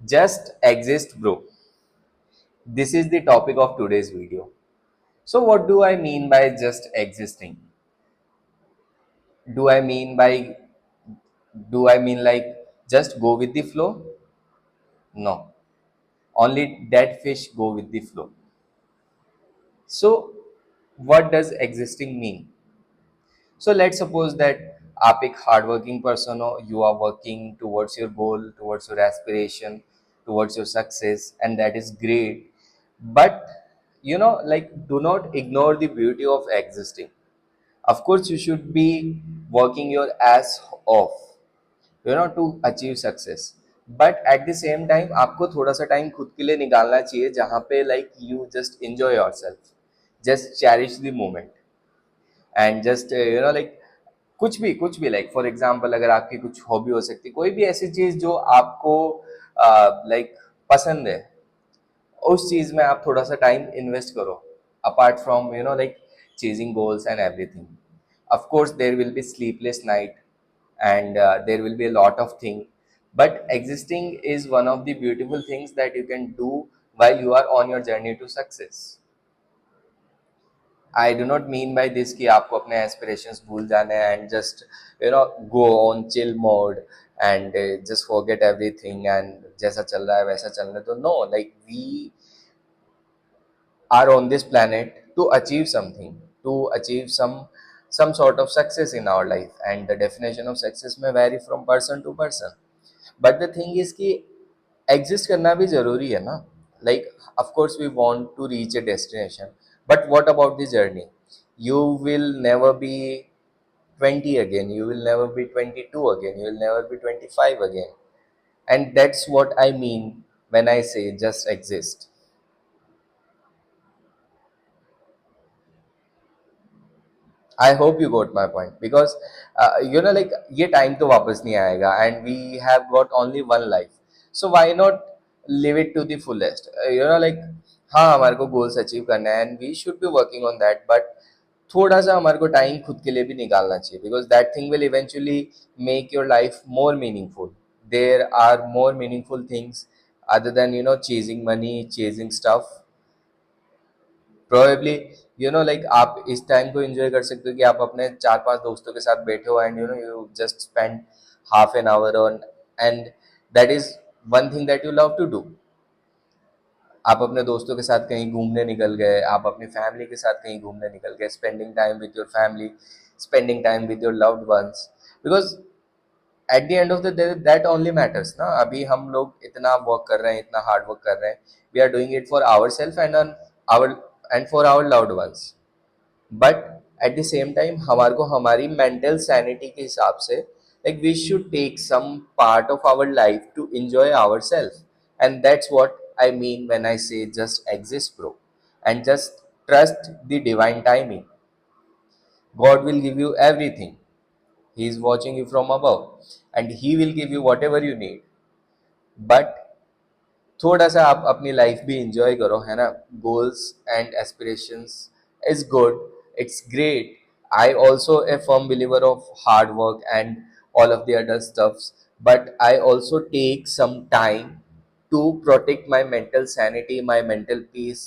Just exist, bro. This is the topic of today's video. So, what do I mean by just existing? Do I mean by do I mean like just go with the flow? No. Only dead fish go with the flow. So, what does existing mean? So, let's suppose that आप एक hardworking person हो, you are working towards your goal, towards your aspiration, towards your success, and that is great. But like, do not ignore the beauty of existing. Of course, you should be working your ass off, to achieve success. But at the same time, आपको थोड़ा सा time खुद के लिए निकालना चाहिए जहाँ पे like you just enjoy yourself, just cherish the moment, and just like कुछ भी like for example अगर आपकी कुछ हॉबी हो सकती है, कोई भी ऐसी चीज जो आपको like पसंद है, उस चीज में आप थोड़ा सा टाइम इन्वेस्ट करो, apart from like chasing goals and everything. Of course there will be sleepless night, and there will be a lot of things, but existing is one of the beautiful things that you can do while you are on your journey to success. I do not mean by this कि आपको अपने aspirations भूल जाने हैं and just go on chill mode and just forget everything and जैसा चल रहा है वैसा चलने दो. No, like we are on this planet to achieve something, to achieve some sort of success in our life, and the definition of success may vary from person to person. But the thing is कि exist करना भी जरूरी है ना. Like of course we want to reach a destination, but what about the journey? You will never be 20 again, you will never be 22 again, you will never be 25 again. And that's what I mean when I say just exist. I hope you got my point, because like ये time तो वापस नहीं आएगा, and we have got only one life. So why not live it to the fullest? Like हाँ हमारे को goals achieve करना है and we should be working on that, but थोड़ा सा हमारे को time खुद के लिए भी निकालना चाहिए, because that thing will eventually make your life more meaningful. There are more meaningful things other than chasing money, chasing stuff. Probably like आप इस टाइम को एंजॉय कर सकते हो कि आप अपने चार पांच दोस्तों के साथ बैठे हो, and you just spend half an hour on, and that is one thing that you love to do. आप अपने दोस्तों के साथ कहीं घूमने निकल गए, आप अपनी फैमिली के साथ कहीं घूमने निकल गए, spending time with your family, spending time with your loved once, because at the end of the day that only matters ना. अभी हम लोग इतना वर्क कर रहे हैं, इतना हार्ड वर्क कर रहे हैं, we are doing it for our self and for our loved ones. But at the same time हमारे को हमारी मेंटल सैनिटी के हिसाब से like we should take some part of our life to enjoy ourselves, and that's what I mean when I say just exist, bro, and just trust the divine timing. God will give you everything. He is watching you from above, and he will give you whatever you need. But थोड़ा सा आप अपनी life भी enjoy करो, है ना. Goals and aspirations is good, it's great. I also a firm believer of hard work and all of the other stuffs, but I also take some time to protect my mental sanity, my mental peace,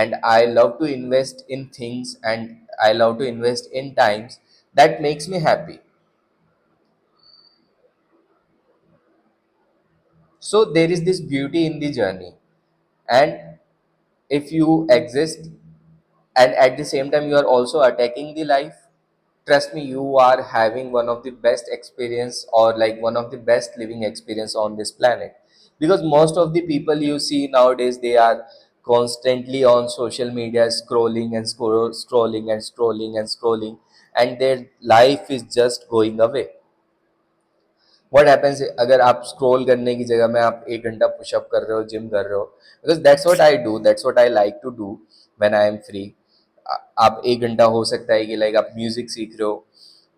and I love to invest in things, and I love to invest in times that makes me happy. So there is this beauty in the journey, and if you exist and at the same time you are also attacking the life, trust me, you are having one of the best experience, or like one of the best living experience on this planet. Because most of the people you see nowadays, they are constantly on social media scrolling and scrolling and scrolling and scrolling, and their life is just going away. What happens अगर आप scroll करने की जगह में आप एक घंटा pushup कर रहे हो, जिम कर रहे हो, because that's what I do, that's what I like to do when I am free. आप एक घंटा हो सकता है कि लाइक आप म्यूजिक सीख रहे हो,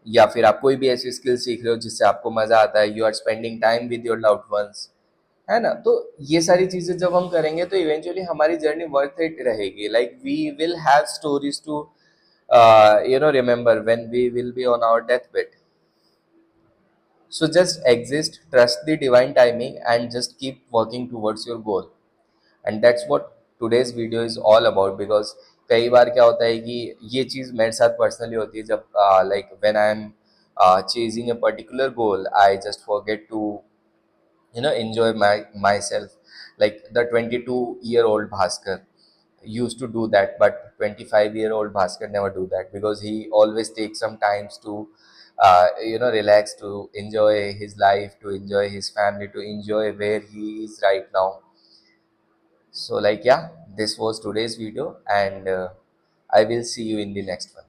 या फिर आप कोई भी ऐसी स्किल सीख रहे हो जिससे आपको मजा आता है, you are spending time with your loved ones, है ना. तो ये सारी चीजें जब हम करेंगे तो इवेंचुअली हमारी जर्नी वर्थ इट रहेगी. Like we will have stories to remember when we will be on our death bed. So just exist, trust the divine timing, and just keep working towards your goal. And that's what today's video is all about. Because कई बार क्या होता है कि ये चीज़ मेरे साथ personally होती है, जब like when I M chasing a particular goal, I just forget to enjoy myself. Like the 22-year-old Bhaskar used to do that, but 25-year-old Bhaskar never do that, because he always takes some times to relax, to enjoy his life, to enjoy his family, to enjoy where he is right now. So, like, yeah, this was today's video, and I will see you in the next one.